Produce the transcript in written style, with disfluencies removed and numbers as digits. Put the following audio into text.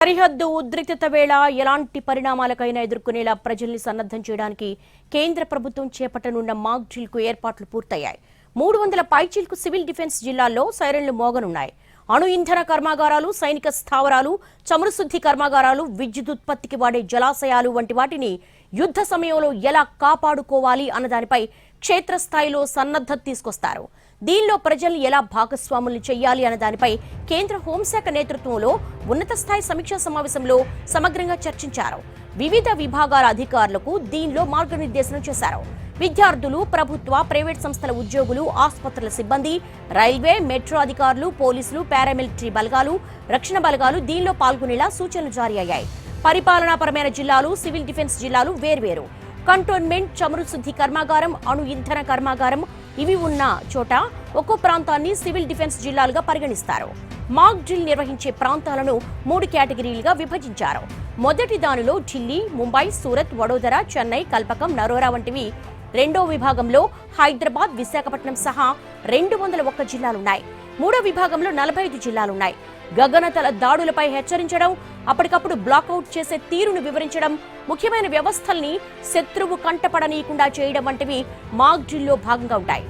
సరిహద్దు ఉద్రిక్తత వేళ ఎలాంటి పరిణామాలకైనా ఎదుర్కొనేలా ప్రజల్ని సన్నద్ధం చేయడానికి కేంద్ర ప్రభుత్వం చేపట్టనున్న మాక్ డ్రిల్ కు ఏర్పాట్లు పూర్తయ్యాయి. 300 పైచీలకు సివిల్ డిఫెన్స్ జిల్లాల్లో సైరన్లు మోగనున్నాయి. అణు ఇంధన కర్మాగారాలు, సైనిక స్థావరాలు, చమురు శుద్ధి కర్మాగారాలు, విద్యుదుత్పత్తికి వాడే జలాశయాలు వంటి వాటిని యుద్ధ సమయంలో ఎలా కాపాడుకోవాలి అన్నదానిపై క్షేత్రస్థాయిలో సన్నద్ధత తీసుకొస్తారు. దీనిలో ప్రజలు ఎలా భాగస్వాములు చేయాలి అన్న దానిపై కేంద్ర హోంశాఖ నేతృత్వంలో ఉన్నత స్థాయి సమీక్షా సమావేశంలో సమగ్రంగా చర్చించారు. వివిధ విభాగాల అధికారులకు దీనిలో మార్గనిర్దేశనం చేశారు. విద్యార్థులు, ప్రభుత్వ, ప్రైవేట్ సంస్థల ఉద్యోగులు, ఆసుపత్రుల సిబ్బంది, రైల్వే, మెట్రో అధికారులు, పోలీసులు, పారామిలిటరీ బలగాలు, రక్షణ బలగాలు దీనిలో పాల్గొనేలా సూచనలు జారీ అయ్యాయి. పరిపాలనాపరమైన జిల్లాలు, సివిల్ డిఫెన్స్ జిల్లాలు వేర్వేరు. కంటోన్మెంట్, చమురు శుద్ధి కర్మాగారం, అణు ఇంధన కర్మాగారం ఇవి ఉన్న చోట ఒక్కో ప్రాంతాన్ని సివిల్ డిఫెన్స్ జిల్లాలుగా పరిగణిస్తారు. మాక్ డ్రిల్ నిర్వహించే ప్రాంతాలను 3 కేటగిరీలుగా విభజించారు. మొదటి దానిలో ఢిల్లీ, ముంబై, సూరత్, వడోదర, చెన్నై, కల్పకం, నరోరా వంటివి. రెండో విభాగంలో హైదరాబాద్, విశాఖపట్నం సహా 201 జిల్లాలున్నాయి. మూడో విభాగంలో 45 జిల్లాలున్నాయి. గగనతల దాడులపై హెచ్చరించడం, అప్పటికప్పుడు బ్లాక్అవుట్ చేసే తీరును వివరించడం, ముఖ్యమైన వ్యవస్థల్ని శత్రువు కంటపడనీయకుండా చేయడం వంటివి మాక్ డ్రిల్లో భాగంగా ఉంటాయి.